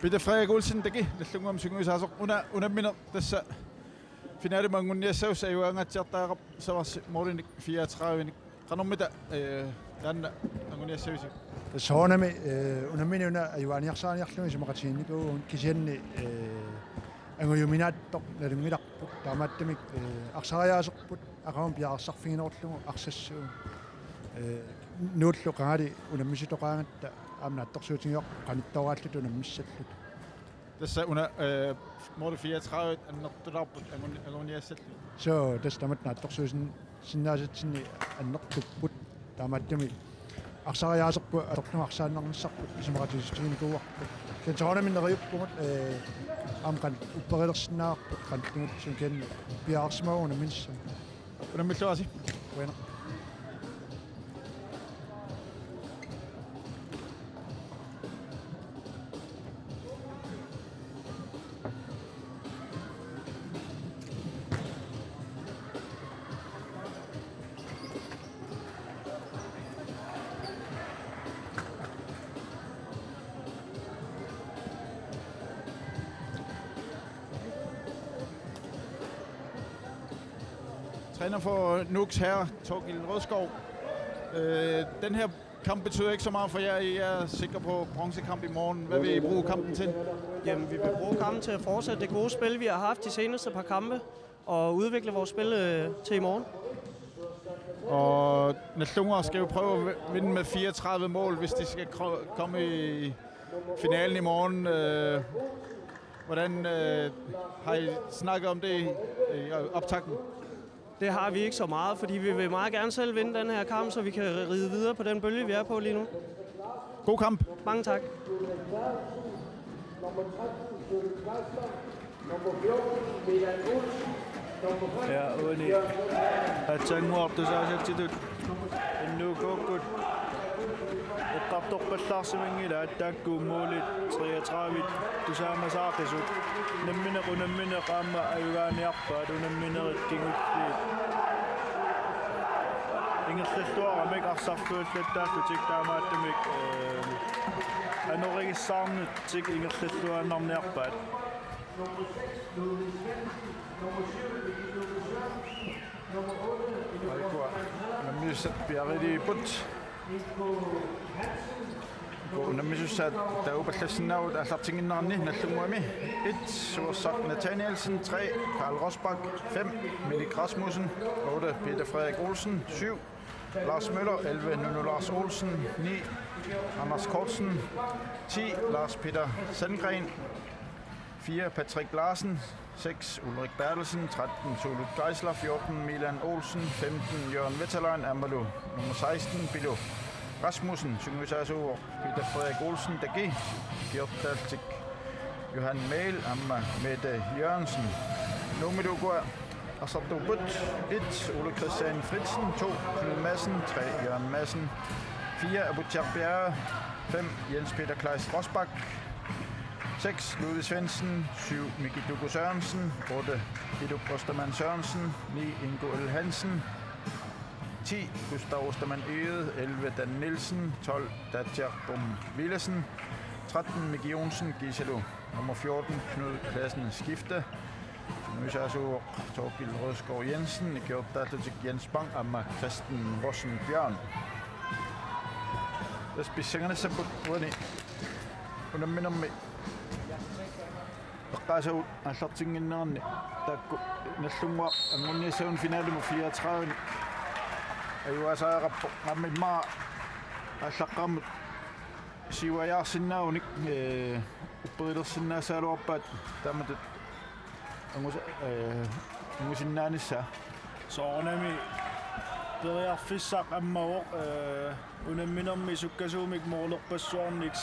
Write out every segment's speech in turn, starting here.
Peter Frederik Olsen teki Nagdlúnguak synguisaasoq unammineq tassa finaali mangunniassaus ayuangatsiartaaqap savars morlinik 34-inik qanormita taanna angunniassavisi soonami unammineuna ayuaniarsaaniarlumi simaqatiinniku kisianni anguyuminaattoq nalungilarput taamaattamik arsariaaserput aqamam piaqarsarfiginerullugu arsassuu nuullu qaali unammisitoqaangatta amnaattorsuutigior qanittoraallут unammissallut tassa una morli 34 annertularput angunniassallu so tastamat naattorsuusin sinnaasatsinni annertupput taamaattami arsariaaserpu atornu arsaannernisarput simaqatiisutiginnikuuarput kensoornaminneriyuppugut amqan upperilersinnaarput qantungut ken piaarsimauna minssam unamilluasi bueno. Træner for Nuuks herre, Torgild Rødskov. Den her kamp betyder ikke så meget for jer. I er sikre på bronzekamp i morgen. Hvad vil I bruge kampen til? Jamen, vi vil bruge kampen til at fortsætte det gode spil, vi har haft de seneste par kampe, og udvikle vores spil til i morgen. Og Nagdlúnguak skal jo prøve at vinde med 34 mål, hvis de skal komme i finalen i morgen. Hvordan har I snakket om det i optakten? Det har vi ikke så meget, fordi vi vil meget gerne selv vinde den her kamp, så vi kan ride videre på den bølge, vi er på lige nu. God kamp. Mange tak. Ja, Uni. Atsanguartusaasatitut innuukuukkut eqqartorpallaarsimangila attaakkuummuulit 33 tusaamasaaqisut nammineq qaamma ayugaaniarpaat unamminerit kingulliit ingerlalluaramik arsartuullattaallutик taamaattamik anorigissaarnut tik ingerlalluaannarniarpaat Unammisat piariliput. Unammisat taupallassinnaavut allartinginnaarni Nagdlúnguami 1 Sursaq Nathanielsen 3 Karl Rosbach 5 Minik Rasmussen 8 Peter Frederik Olsen 7 Lars Møller 11 Nuno Lars Olsen 9 Anders Kortsen 10 Lars Peter Sandgren 4 Patrick Larsen 6 Ulrik Bertelsen 13 Solut Geisler 14 Milan Olsen 15 Jørgen Vettalain Amalu nummer 16 Bilo Rasmussen synguisaasu Peter Frederik Olsen Dagi Gjortaltik Johan Mail Amma Mette Jørgensen Nagdlúnguak Asartubut 1 Ole Christian Fritzen 2 Knud Madsen 3 Jørgen Madsen 4 Abutjak Bjerre 5 Jens Peter Kleist Rosbach 6 Ludvig Svendsen 7 Mikkel Dugo Sørensen 8 Ido Ostermann Sørensen 9 Ingo L. Hansen 10 Gustav Ostermann Øde 11 Dan Nielsen 12 Datjar Bum Willesen 13 Miki Jonsen Giselo nummer 14 Knud Pladsen Skifte Nuisaasu Torgild Rødskov Jensen Gjortallutik Jens Bang Amma Christen Rossen Bjørn Spissingerne sabut uani unamminarmi eqqaasau allartinginnerni taakku Nagdlúnguak angunniassaun finaalimu 34 ayuasaaqqappo qammimmaa allaqqammut siuajaarsinnaagunik upperilersinnaassaaluarpaat taamatut angusinnaanissa soornami periarfissaq ammaoq unamminermi sukkasuumik moorlerpassuarnik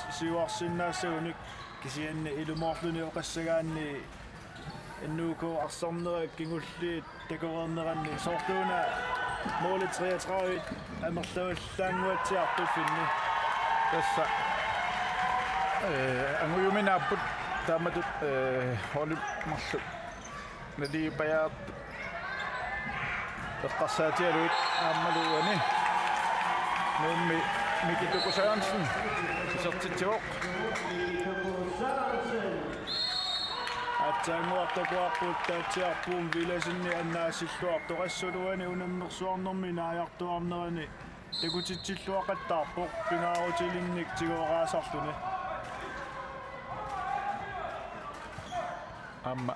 siuarsinnaassaunik kisianni ilumorluni oqassagaanni innuuku arsarnerak kingulliit takoreerneranni soortuuna målet 33 amerlaullanguatsiarput finni tassa anguyuminaaput taamatut holi marlu naliipajaat eqqarsaatialuit aammaluani nuummi Mikkel Dugo Sørensen. Så til Tjok. Atsanguartakuarput taatsiarpuum vilasinni annaasilluartoqassaluani unammersuarnermi naajartuarnerani takutitsilluaqattaarpoq pingaarutilinnik tiguoqaasarluni Amma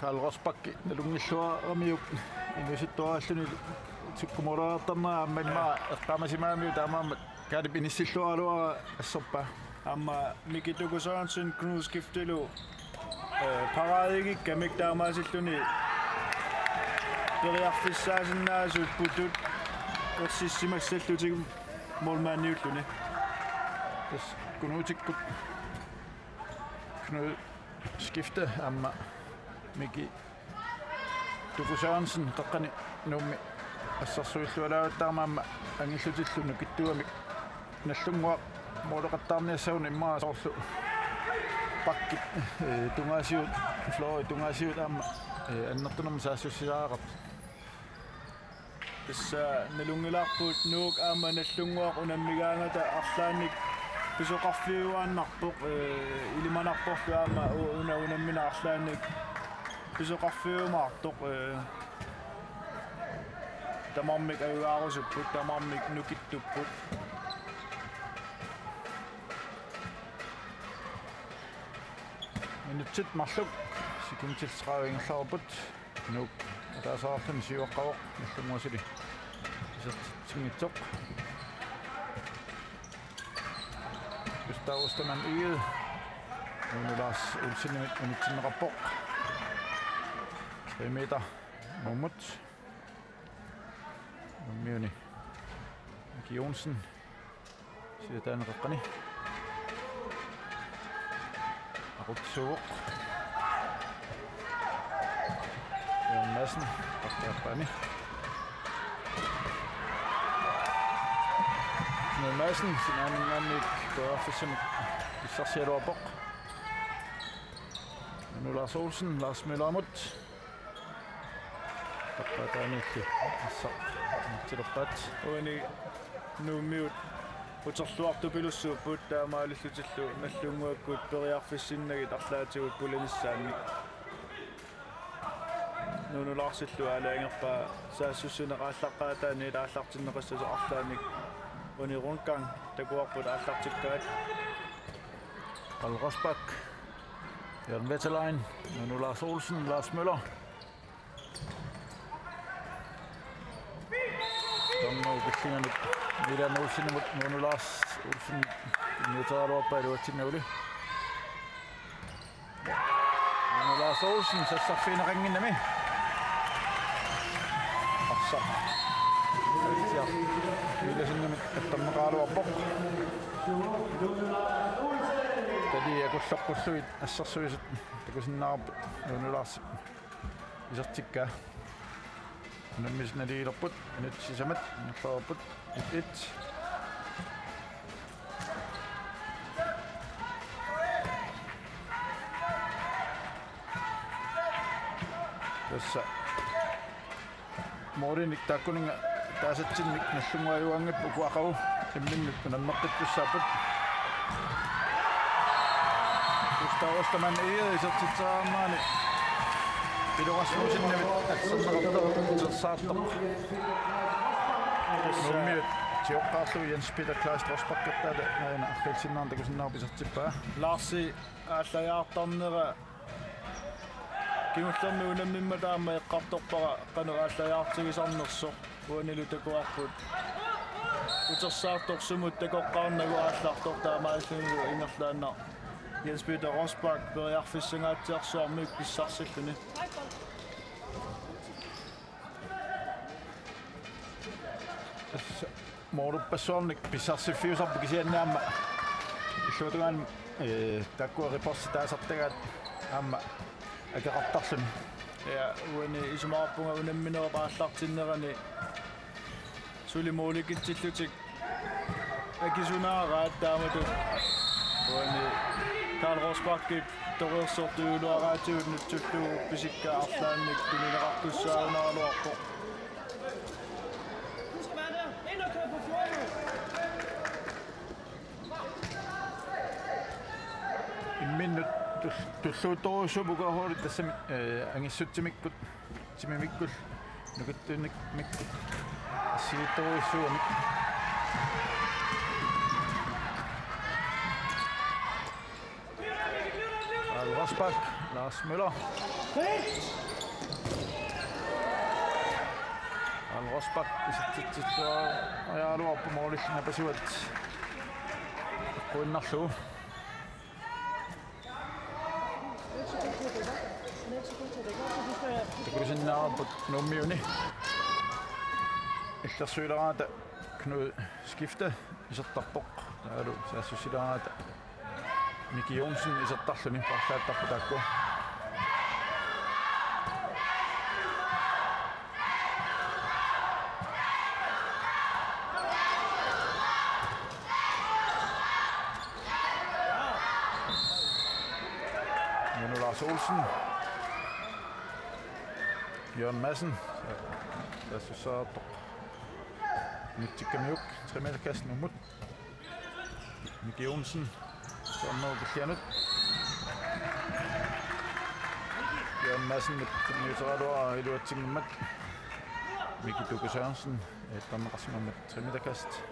Karl Rosbakki nalungilluaramiuk inusittuaralluni tukkumulaartarnera ammanmaa eqqamasimaamiu taamaammat kaadip inissillualuara assorpa amma Mikkel Dugo Sørensen knuskiftilu paradigikka miktaamaasilluni periarfissaasinnaasut putut ersissimassallutikum molmaanniulluni tas kunuutikkut knud skifte amma Mikkel Dugo Sørensen taqqani nuummi assarsuillualaaruttaarmaamma angillutillunu kittuamik nallunguaq muuleqattaarniassaun immaa soorlu pakkit tungaasiut flori tungaasiut amma annertunam saassussisaaqat tassa nalungilaarpuut nuuk aama nallunguaq unammigaangata arlaannik pisoqarfiuaannarpoq ilimanarporlu aama unammina arlaannik pisoqarfiumaartoq tamarmik ajuaarusupput tamarmik nukittupput minutsit marluk sikuntilsqaavingerlarput nuuk ataasaarlun siuaqqavoq nallunguasili isert Gustavustan yget Lars Olsen unitsinneqarpoq 3 meter mummut nummiuni Miki Jonsen sidaanneqaqqani Arutsuuq Jørgen Madsen qartaappaani Jørgen Madsen sinaanningaannik koarfissamik issarsialuarpoq nu Lars Olsen Lars Møllermut qartaataaniilli issaq tilorpaat uani nuummiut uterluartupilussuupput taamaalullutillu nallunguakkut periarfissinnagit arlaatigut pulinissaannik nunularsillu alaangerpaa saassussuneqaallaqqaataani ilaallartinneqassaso arlaannik uni rungang takuarput aallartikkaat Karl Rosbak Jørgen Vettelein nu Lars Olsen Lars Møller Ukitsinganut Milan Olsen nu Lars Olsen nitaaruappa iluatsinnauli nu Lars Olsen sassarfiineqanginnami arsa tia milasingamit attammeqaaluarpoq tadi akullaqqulluit assarsuisut takusinnaarput nu Lars isertikkaa Nammisnaliilerput nutsisamat nallarput it tassa moorinik taakkuninga taasatsinnik nallunguajuangit ukuaqagu imminnut nammeqqittussaaput Gustavustan yget isertitsaamaani Piluqassuusinnamit atserneqartoq nummiut tioqqaarlu Jens Peter Klaas Rosbakkattaala naina arrilsinnaarn takusinnaarpisertippaa Larsi ааllajaartarnera kimullermi unammimma taamma eqqartorpara qanu ааllajaartigisarnersoq uanilu takuarput utersaartorsumut takoqqaarnagu aallartor taamaallungu ingerlaanna Jens Peter Rosbak periarfissangaatsiarsuarmik pissarсиллуни Morupassuarnik pissarsifiusarpu kisiannaamma illuutugaan takkuariporsi taasartagaat aamma akeqartarluni ja uani isumaarpunga unammineqaallartinnerani sulimuulikitsillutik akisunaaraat taamatut uani Karl Rosbakki toreersortuuluaraatigut nuttullu pisikka arlaannik tumineqartussaaunaraluarpoq imminnut tulluutorusupugahuulit tassami angissutimikkut timimikkul nukuttunik mikkut assiitoruissuami Rosbach, Lars Møller. Rosbach ajalu oppumoolissina pesuat kuinnarluu. Takulisinnaarput nummiuni. Illersuileraata Knud skifte isertarpoq taalu saassusileraata Miki Jonsen isertarluni parlaattarputakku. Lars Olsen. Jørgen Madsen. Der synes så Mittikamiuk, 3 meter kasten umut. Miki Jonsen. Så er noget beklærendet. Jørgen Madsen med Radioa og Radioa Timmermand. Miki Dukke Sørensen. Don Rasmus med 3 meter kast.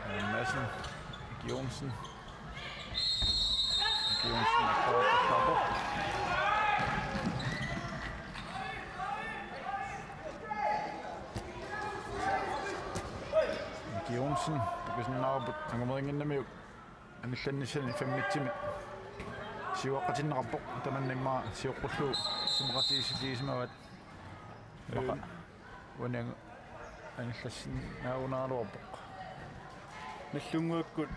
Jørgen Madsen. Miki Jonsen. Miki Jonsen er på at klappe. Miki Jonsen. Det er sådan en arbejde. Han kommer ingen med. Han er selv i 5 minutter. Siwaqatin rapport tamannimaa siuqqullu simratiisitiisimavat wanang anillassin naunaaluarpoq Nagdlúnguakkut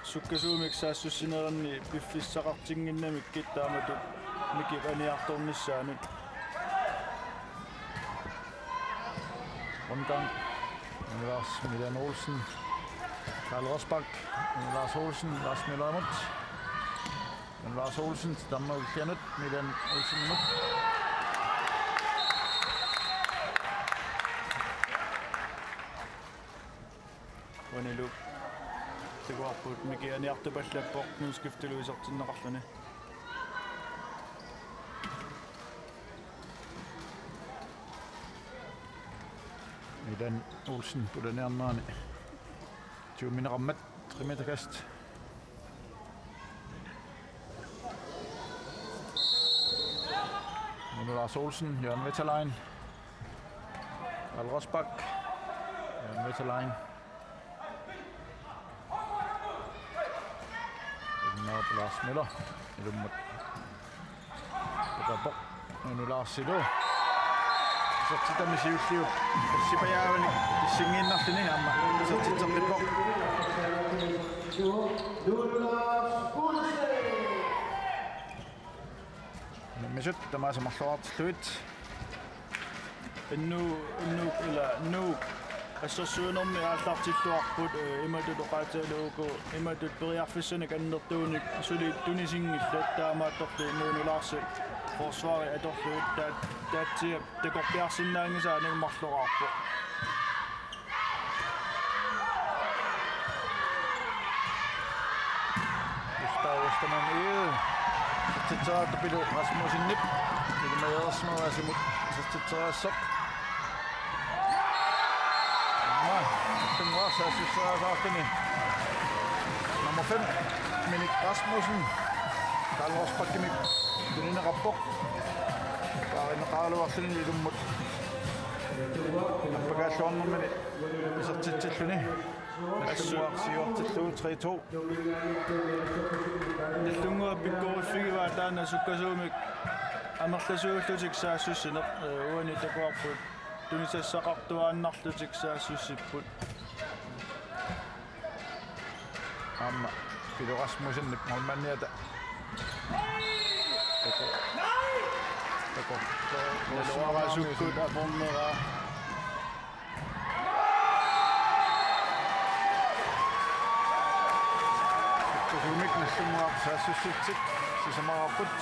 sukkasuumik saassussineranni piffissaqartinginnamik kittaamatut mikipaniartornissaanut Rundgang Lars Milan Olsen Karl Rosbach Lars Olsen Lars Møller Lars Olsen, Danmark kendet Milan Olsen nu. Wanelu. Det går på med gerne hjertebaslet på nu skifter Louis op til Nagdlúnguak. Milan Olsen på den anden. 20 minutter rammet 3 meter kast. Nu Lars Olsen, Jørgen Vetterlein, Karl Rosbach, Jørgen Vetterlein. Nu Lars Møller, nu Lars Sido. Så titter med sivsliv. Sipajaveli, singin naftini amma. Så titter med på. Mesut tämä sama luit. Nu altså sønder med alt op til florput imod det rette imod det beriafisen kan der tunik så det tunising der må der nu Lars forsvaret er der det går personen så den må florp Gustav man så det bliver Rasmus Nip. Det er med også noget altså så det så nej, det var så det nummer 5 Minik Rasmussen. Karl Rosbach med den rapport. Der er en Karl også lidt mod. Bagation med så til slutning. Altså siger til 3-2. Nagdlúnguak begår fire der sukkasuumik ammerlasuullutik saassussineq uani takuarput tunissassaqartuaannarlutik saassussipput amma Peter Rasmussen malmanniata naluara sukkut apornera Nagdlúnguak Nagdlúnguak saassussitsit sisamarapput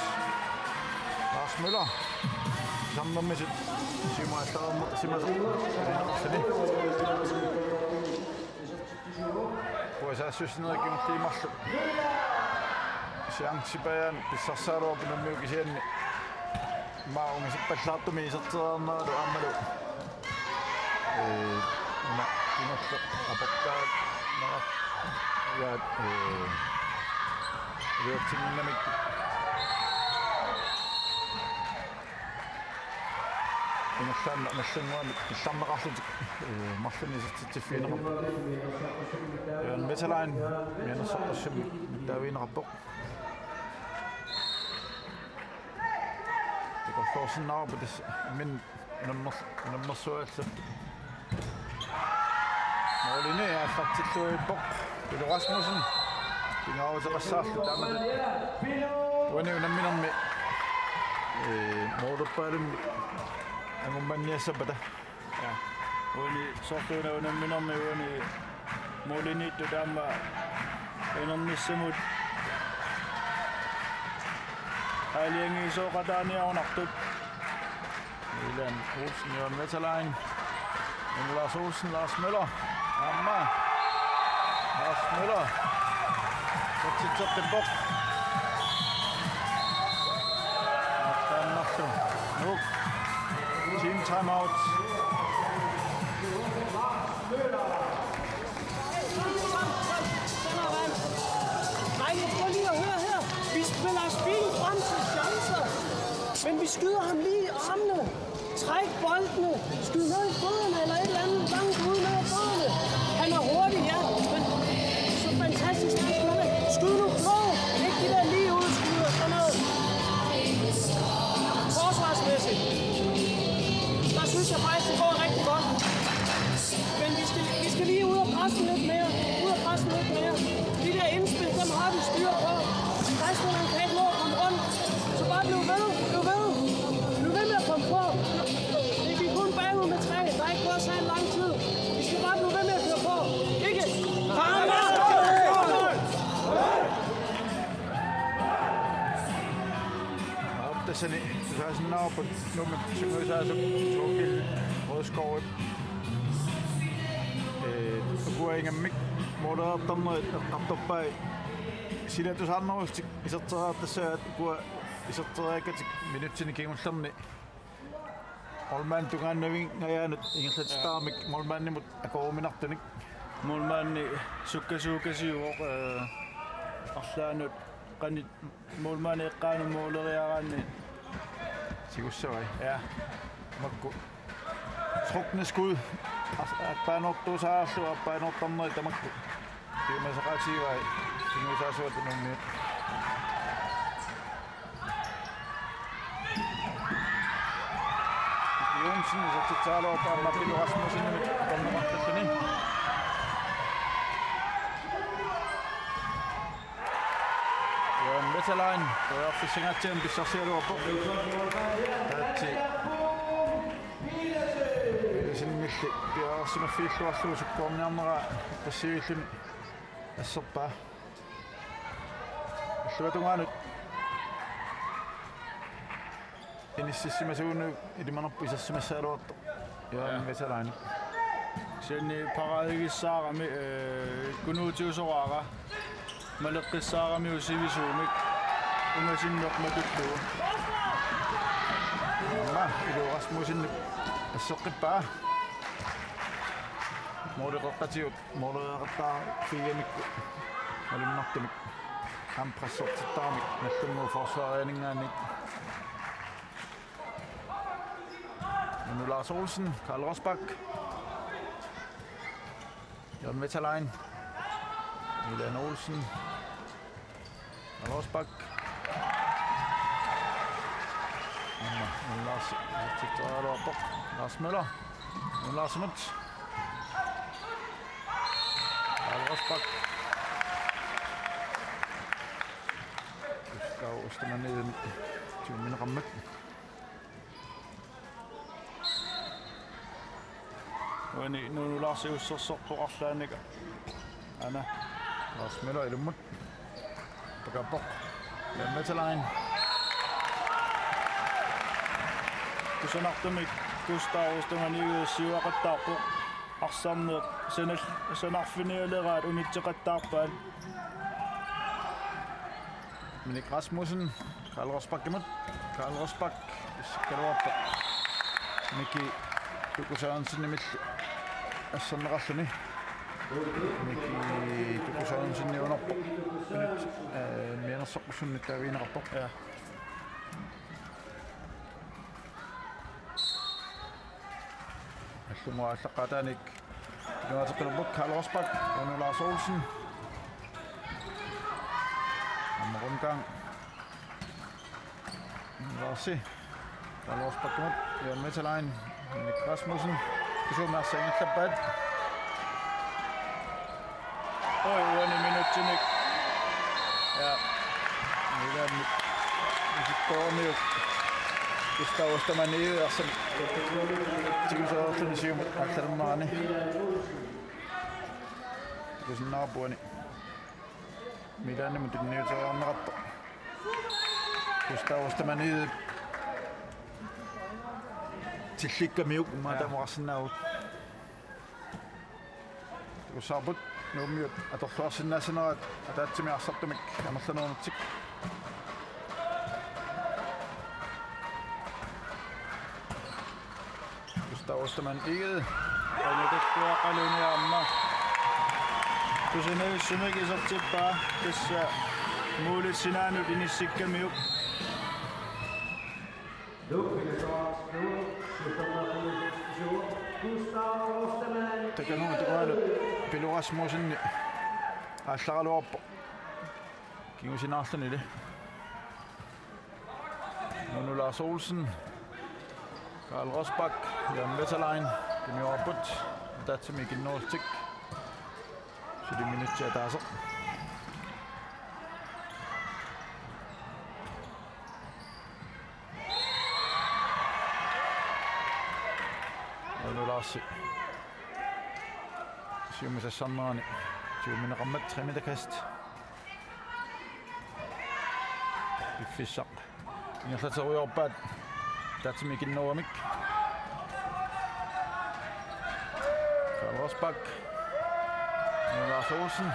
Lars Møller sammen med sit simassani Hvor jeg synes noget gennem klimarlu Siangsipayan pissarsaaluar pinammiukisianni maungisippallaartumi iserteernernalu aammalu una inerlu aportaat nara yaat riortinginnamik inerlaan nallanguami illarneqarlutik marluni isertittiffiineqarpu yan metaline mianersorpassum mittaaviineqarpoq Forsenarbe min nummersuatsa Moline er faktisk et bok det Rasmussen det har så sagt der med when you minder med modopalem angumanya sabada ja when så der under minder med when Moline det der med en missemut Alliange så Radioa understøt. Milan Olsen, Jørgen Veterlein. Lars Olsen, Lars Møller. Amma. Lars Møller. Så til den bok. Nu. Team timeout. Vi spiller spillet frem til chancer, men vi skyder ham lige i armene. Træk boldene, skyd ned i fødderne eller et eller andet langt ud ned i fødderne. Han er hurtig, ja, men så fantastisk han skyder. Skyd nu på, ikke de der lige ud skyder, sådan noget. Forsvarsmæssigt, der synes jeg faktisk, det går rigtig godt. Men vi skal lige ud og presse lidt mere, De der indspil, dem har vi styr på. Resten kan ikke nå at komme rundt. Så bare bliv ved. Bliv ved med at komme på. Vi er kun bagud med 3. Der er ikke gået så en lang tid. Vi skal bare blive ved med at køre på. Ikke? Opdasani, så er sådan over på nummer 7, så er så Torgild Rødskov. Kuinga mik muodottanut qattoppai silatusarnerustik iserteraattassaat kua iserteriakkatik minutsini kingullerni olmaan tungaannavin ngayaanut ingerlatstaarmik molmaannimut akoominartanik Målmanden sukkasuukasiuoq arlaanut qanit målmanden eqqaanu måleriaraanni sigussavai ja makku trukne skud appanortuusaarlu appanortarneri tamakku tiumasaqaatiivai sinuusaasuatunummi Jonsen isertitsaaluapaarma Pilo Rasmussenimik tannermartassani Jørgen Veterlein toiarfissingatsian pissarsialuarpo taatsi sinngilli piaarsimaffiilluarluu sukkuorniarnera tassivillun asserpaa alluatungaanut inississimasuunu ilimanerpu isarsimassaaluarto Jørgen Veterlein Sen paradigissаарami kunuutiusoraara maleqqissaarami usivisuumik ungasinnermatullu Pilo Rasmussennik asseqqippaa moleqeqqatiut moleqattaa fiigamikku malimnartumik amprassortittaarmik nallunguu forsvaarianingaannik nu Lars Olsen, Karl Rosbach, Jørgen Veterlein, Milan Olsen, Karl Rosbach, Lars Møller, Lars Munt, Karl Rosbach, Gustav Ostermann, Tjumin Rammet. Nu Lars Ussersorpo arlaanika ana Lars Møller i lumut pakapok Jørgen Veterlein kusanartumik Gustav Ostermann siuaqattaarpu arsaarneq sanarfiniuleraat unitseqattaarpaan Minik Rasmussen. Karl Rosbach imod. Karl Rosbach. Skal du op. Mikki Tuku Sørensen imod. Sådan rasleni. Mikki Tuku Sørensen i under. Minut. Mere Sokkusun nyt der vinder op. Ja. Lummer Saqatanik. Nunaata qilubuk Karl Rosbach. Og Lars Olsen. Rundgang. Lad os se. Karl Rosbach imod. Vi er med til lejen. Minik Rasmussen. Skal så med at sænge Klabat. Oi, uoni minuutti nyt. Ja. Mitä nyt? Sitten on nyt. Gustavus tämän niitä. Siinä on ollut niin syymät. Ajattelen maani. Kun sen naapuani. Mitä ne nyt niitä on nakattu. Gustavus tämän niitä. Tillikka miuk. Mä tämän varsin näyt. Kun saaput. Nu myy atorluar sinnaasanarat ataatsimi arsartumik amerlanuunutsik Gustavus-taman igede Ainatettua qaluniaamma tusineissumik isortippaa tässä muulit sinaanut inissikkamiyuk Takanuu tuqaalu Pilu Rasmussen аалларалуарпо кигусинаарлани ли Lars Olsen Karl Rosbach Jan Veterlein kimiorput tatsimi kinnoortik 7 minuuttia taas Lars Syömisessä sannaani. Syöminen rammet tremitakast. Biffissa. Inga se ujopad. Tatsimikin noamik. Karl Rosbach. Lars Olsen.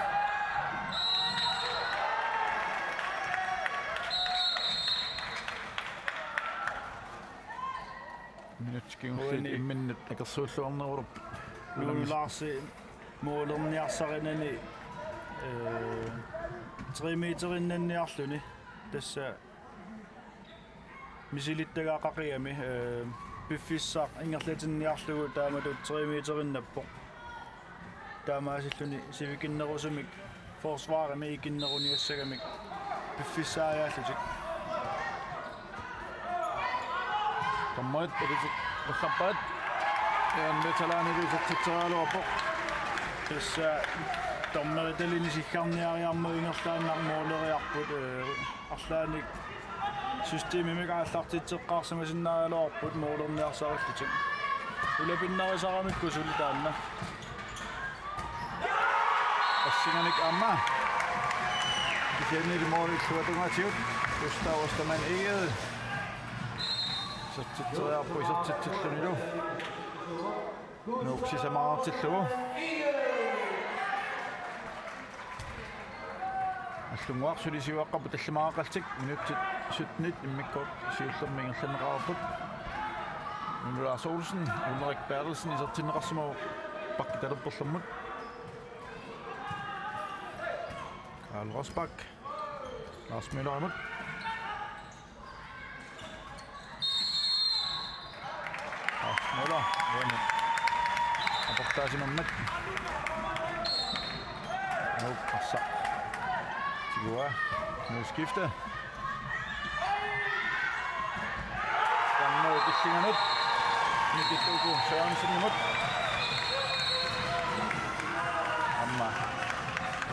Minutkin minut eikä suullonna urp. Lars Målerniarsarinani 3 meterinniarluni tässä misilittagaaqaqiami biffissaq ingerlatinniarlugu taamatut 3 meterinnappo taamaasilluni sivikinnerusumik forsvaarami ikinneruniassagamik biffissaajaallutик Kammat edit ussappat Jan Veterlein edit tässä tommeritelini sikkarniariarmu ingerlaannarmuuleriarput арлааник systeemimik aallartitseqqaarsamasinnaaluarput muulerniarsarullutik ulapinnarisарамикку сулитаанна Assinganik amma Kisianni moolit suotungatsiut Gustavus-taman igede Sortitoriarpu isortitsillunilu Nuuksisamaartillugu Nagdlúnguak sulisiuaqqapu tallamaaqaltik minuuttit 17 immikkuut siullermingerlanerarput Lars Olsen Ulrik Bertelsen isortinneqarsumagu pakkitalupperlummut Karl Rosbach Lars Müller imod Lars Müller aportaasimammat Nuuqqarsa Radioa. Nu skifte. Spændende udviklinger nyt. Mikki Tuku Sørensen imod. Amma.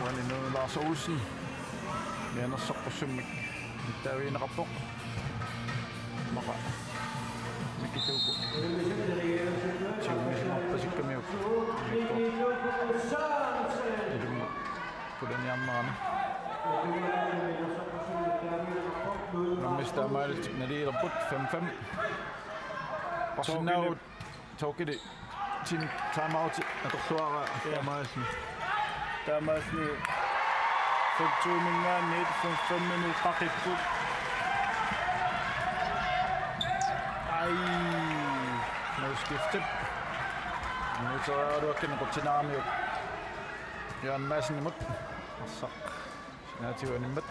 Uani nu Lars Olsen. Mener Sokkusummik. Nyt er vi en rapport. Maka. Mikki Tuku. Tiumisen oppasikkamiyuk. Mikko. Kuden jammaani. Mistä maalit neliä put 5-5. Passinau tokidi tin timeout at suara maalit. Taamasni 5 Puntuumingaan 5 minutter paqipput. Ai. Skiftet. Nu tager du ikke på til nærmere. Jørgen Madsen imod. Og så Sinativen imod.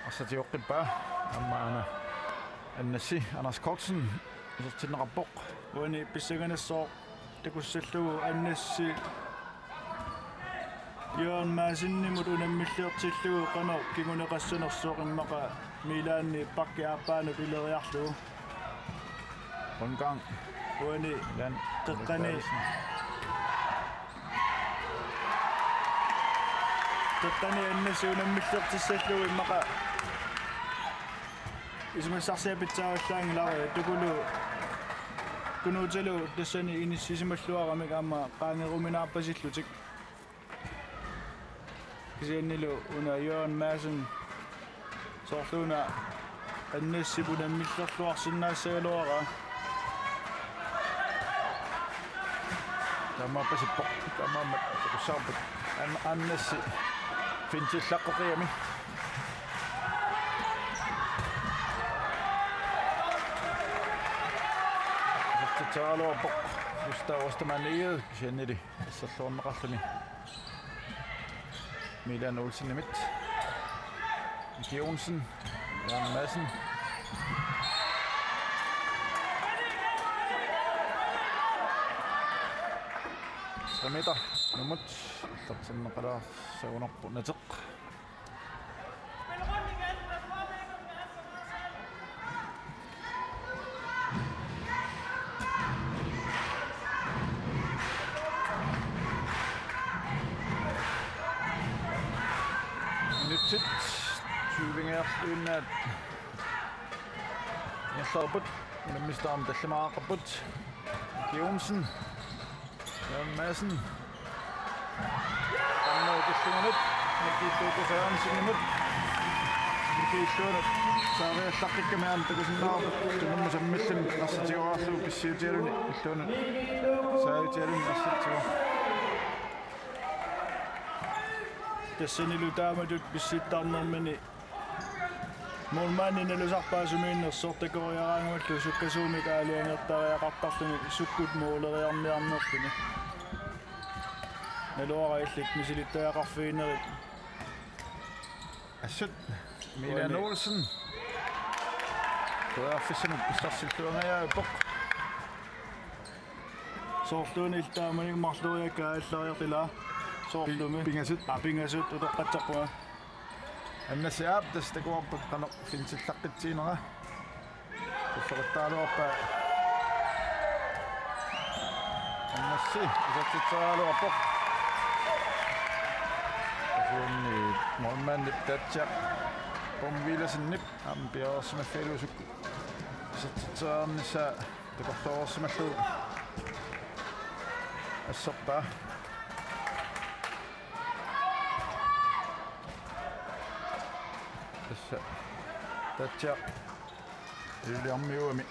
Og så til Jokken bare. Annesi, Anders Kortsen. Og så til den rapport. Uani pisingane så det kunne sætte Annesi. Jørgen Madsen imod unemmillier tillu qanor kingune qassanersoqimmaqa Milaanni pakkiaappaanu pileriarlu. Rundgang. Uani Land. teqqani Annesi unemmillier tissallu immaqa ismassarsiapitsaavallaangilari tukulu kunuutelu tassani inissisimаллуарамик аама qaangeruminaarpasillutik kisiannilu una Jørgen Madsen soorluuna annassipuna millерluarsinnaassagaluara Tamapasippo tamammat tusaaput annassi fintillaqqoqiami Taaloorpoq justauastamannigiit kisiannili assarluorneqarluni Milan Olsen nimit Miki Jonsen Jørgen Madsen Meter numut tarsanneqala saunerpu nateq Minutsit tyvingeer unnaat Jasarput Mistaam tallamaaqapput Miki Jonsen Jørgen Madsen. Anna Kistunganut. Miki Tukusaaransinimut. Miki Ishtuanut. Saavea taqqikkamean takusinnaarput. Tunummusammillun nassatiuarlu pissiutiaruni. Illuanut. Saavutiaruni nassatiua. Tassanilu taamatut pissittaarnermini Mulmanin elusarpaasumiinnersortakoriaraanguallu sukkasuumik aaliangertariaqartarluni sukkut muuleriarniarnerluni naluaraillik misilittaaqarfiinerit Assut Milan Olsen Tuaafissanut pissarsilluangajaapoq soorluunil taamanik marluuriakka allariartila soorlumi pingasut pingasut utoqqattarpua Annasiaap tastakuarput qanoq fintillaqqittiinera Tussaqattaaluarpa Annassi isatsitsaaluarpoq Afuunni molmannip tatsiaq pomviilasannip ampiaarsimaffaluusukku isatsitsaarnissa takorluorsimallu asserpaa Tatsia Iliammiuami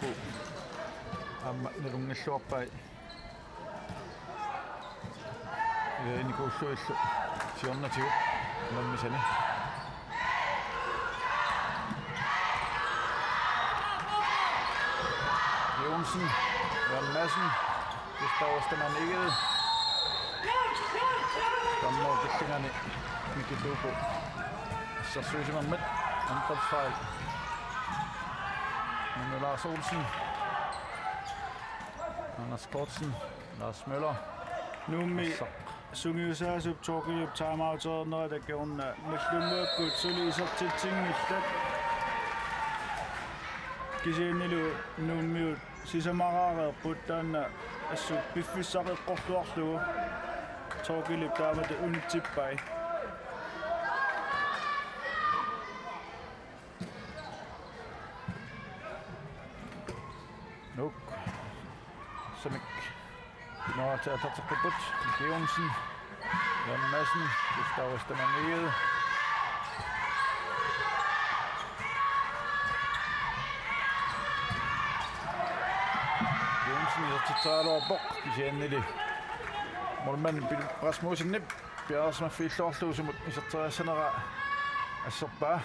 ku amma nalungalluarpai Ini kuulluillu siornatigut nammisani Jonsen Jørgen Madsen Justauastamannigiit Tammo killingani mikituupu Assarsuusimammat anfaldsfejl. Men Lars Olsen, Anders Kortsen, Lars Møller. Nu med sungiusaasup torkilup timeout-ordneratakiorna Nagdlúnguakut suliisartitsinngillat kisiannilu nuummiut sisamarareerput taanna assut piffissaqeqqorluarlugu torkilup taamata unitsippai Nuk Samik Nunaata tarteqqiput Miki Jonsen Jørgen Madsen Justauastamannigiit Jonsen isatsitsaaluarpoq kisiannili Molman Rasmussen nip Bjergsma fillorluusumut iserteriassanera asserpaa.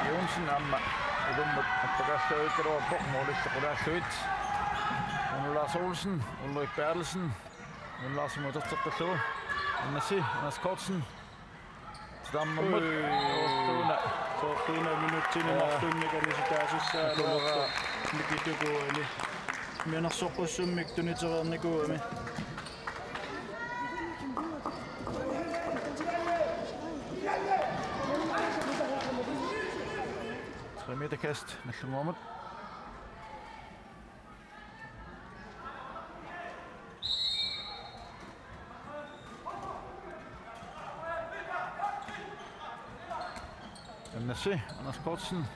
Jonsen amma ilummat appakaalluikkaluarpoq muulillaqulaalluit. Lars Olsen, Ulrik Bertelsen, Lars Muterteqqallugu. Annasi, Anders Kortsen. Stammamut. Tuuna minuuttinen martummikani sitaasussaa mikitukuuni. Mianarsorpussummik tuniterernikuumi. 3 meter kast, nallunguarmut. Annasi, Anders Kortsen.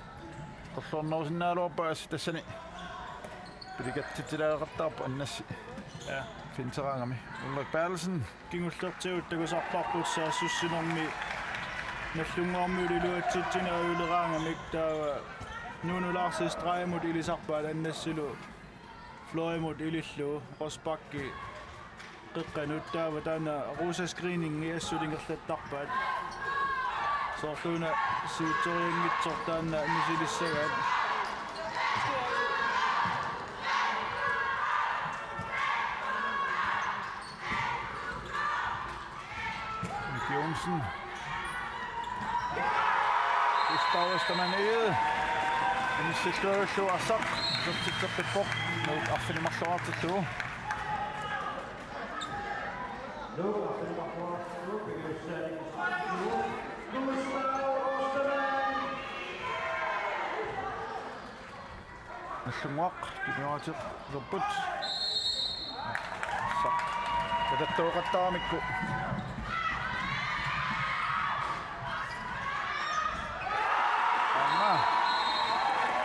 Torluornersinnaaluarpaas tassani. Pilikattitilaaqartaarpu annassi. Ja. Finterangami. Ulrik Bertelsen. Kingullertigut takusarparput saassussinormi nallunguarmuuli luatsitsina uileraangamik taawa Nunaata strejmut ilisarpaat annassilu Florimut ilillu Rosbakki qiqqanut taawa taana ruusa screeningi assulingerlattarpaat soorluuna suuteriangitser taana misilissagat Jonsen. Istavastamani iyad. Inissitluarullu arsaq. Sortitserpippoq. Nuuk arfinimarluartillugu. Nallunguaq timioratiq lurput. Arsaq. Tatattuoqattaramikku.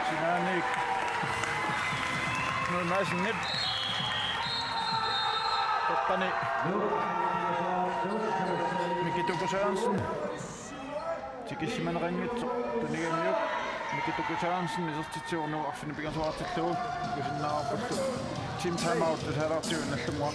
Sinanik. Nice nip. Toppani. Mikituku Sørensen. Tikisiman ringitso. Tunigamiuk. Mikituku Sørensen. Isertitsuunu arfinipigarsuartillugu. Kusinnaarpullu. Team timeout tasalartiun nallumua.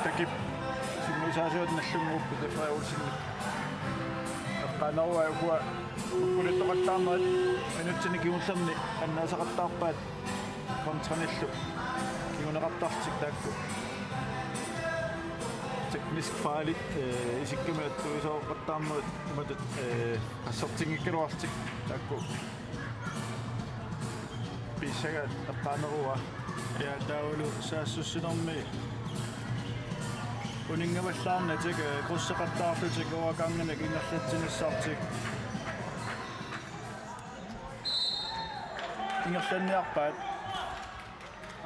Takip similisaasiot nallunguuppu tafraulsin qaanarua ukua kulittoqattaarnerit minutsini kiullerni annaasaqattaarpaat kontranillu kiuneqartartik taakku teknisk farligt isikkamaattu isooqqattaarnerit matut qassortingikkaluartik taakku pissaga qaanarua ja taulu saassussinormi uningavallaarnatik krusseqattaarlutik uakanganak ingerlatsinissartik ingerlanniarpaat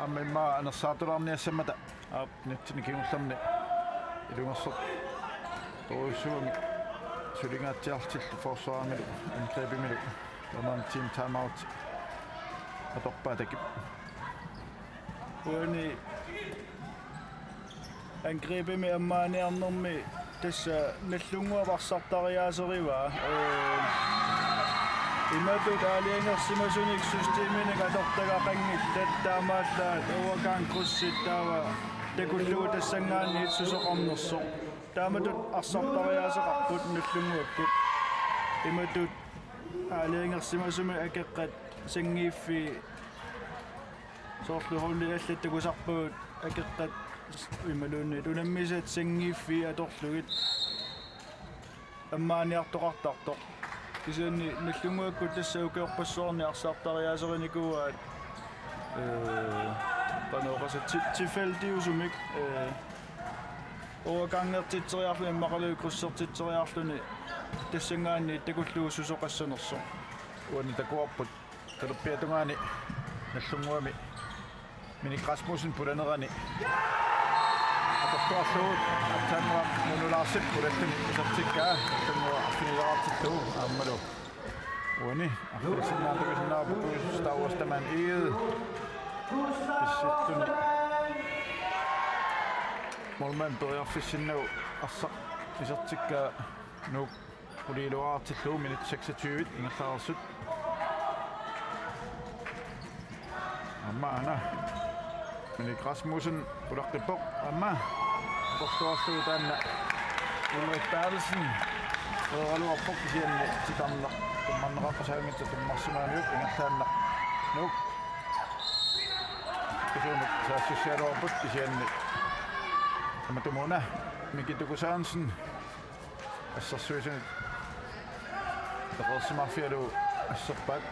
аммимма анерсаатулаарниассамата аап нитсини кигуллерни илунгерсоқ тоисуами сулингаатсиартилл форсуаангилу ангребимилу таман тим тайм-аут аторпаатакип уани ангребими аммааниарнэрми тасса наллунгуаварсартариаасерива иматут алиангерсимасуник системинег атортагақангиллат таамааллаат уакаан крусситтаава такуллугу тассангаани итсусоқарнерсоқ тааматут арсартариаасеқарпут наллунгуаккут иматут алиангерсимасуми акеққат сангииффи соорлу холли аллаттакусарпагут акеққат ималуунни тунаммисат сангииффи аторлугит аммааниартоқартартоқ кисуунни наллунгуаккут тасса укеорпассуарни арсаартариаасериникуаат Qanoqa sa tilfældiusumik overgangen titseriarluni maqalu krussertitseriarluni tassangaani takulluususoqassanerso uani takuarput kaluppiatungaani nallunguami Minik Rasmussen pulanerani atortuarluut atsaannuaq nunulaarsip pulattuni isartikkaa nallungua affinilerartittuu aammalu uani arlusinnaatukusinnaarpu stauastaman iid pissittuni molman toriarfissinnagu arsa isartikkaa nuuk uliiluaartilluu minut 26 ingerlaarsut amma ana Minik Rasmussen pulaqqippoq amma atortuarluu taanna Ulrik Bertelsen aluarpoq isianni titarna tummarneraqasaamitta tummarsumaaniuk ingerlaanna nuuk kisuumut saassуссиалуарпут isianni amatumuna mikitukusaansen ассерсуисинит тақарсимарфиалу ассерпаат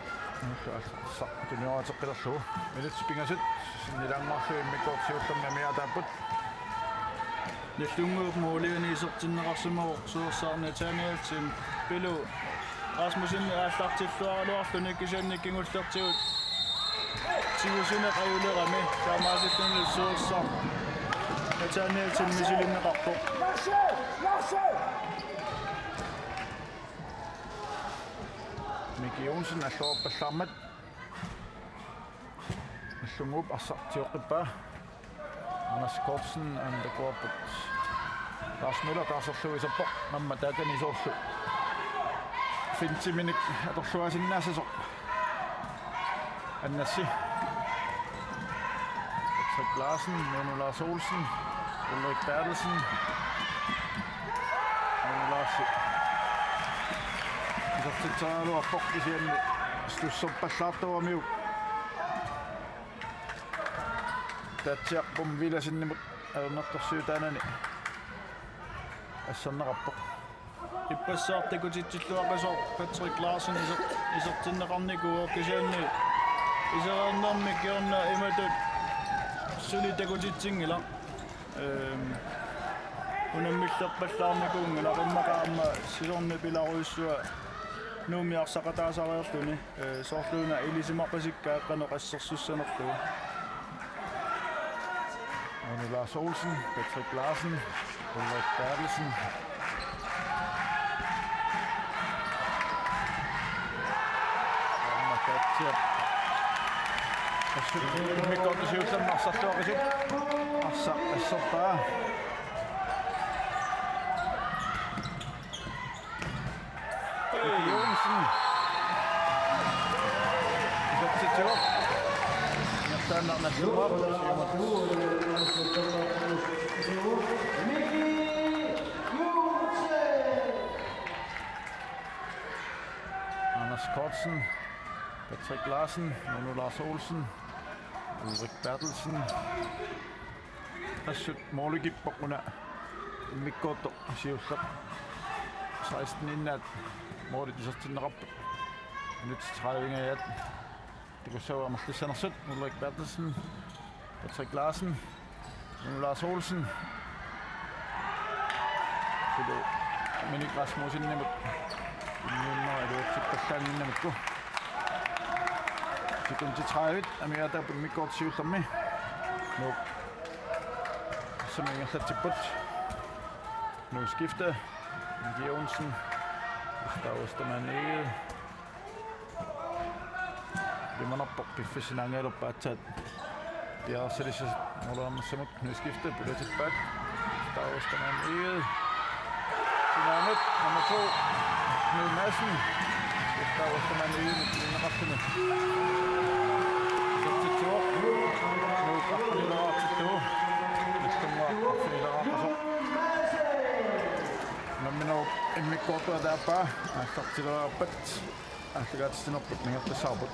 са туниоратеққилерлу милитсипингасит синнилааммарлуи миккоортиуллернамиатааппут Nagdlúnguak målигани исертиннеқарсимавоқ суерсаарни тааниалтим пилу Rasmussen ааллартиллуаралуарлуни кисианник кингуллертигут тигусунеқаюлерами таамаасиллуни суерсаар тааниалтим мисилиннеқарпоқ Miki Jonsen аллуарпаллаармат наллунгуп арсартиоққиппаа Anders Kortsen андакуарпут Lars Møller таасерлуисерпоқ намма таатанисоорлу 50 минут аторлуасиннаасасоқ аннасси Patrick Larsen, Lars Olsen, Ulrik Bertelsen, Larsen. Isartitsaaluarpoq isianni slusserpallartuamiu tatsiarpum vilasinnimut aunartorsuutaanani ассернеқарпоқ иппассаартакутитсиллуақасоо Patrick Larsen исертиннеқарникуу кисианни исерааннарми киорна иматут сулитакутитсингила унаммиллерпаллаарникуунга нариммақаама силорни пиларуиссуа нуумиарсақатаасариерлуни соорлууна илисимарпасиккаа қанеқассерсуссанерлуи Lars Olsen, Patrick Larsen, Ulrik Bertelsen. Mikä on sieltä massa tuoksi? Assa pää. Jonsen. Sitten jo. Tänne on nähty Anders Kortsen, Patrick Larsen, Lars Olsen, Ulrik Bertelsen. Tässä målekippokkuna mikkoto siussa 16 innat målet isartin rappu. Nyt trævinger det går så om det sender sødt Ulrik Bertelsen, Patrick Larsen, Lars Olsen. Det er Minik Rasmussen nemot. Nunaata det er tippataan nemotko. Sitten til 30 amiata på mikkort siullamme. Nu som jeg har tippet. Nu skifter Miki Jonsen. Staustaman nede. Man op professionelle op at ja så det så når man så må skifte på det tilbage der skal man ned dynamit nummer 2 nu massen der skal man ned i rettene så til to nu kapitaler til to det skal man kapitaler så når man når en mikro der bare at kapitaler op at det går til noget på den her sabot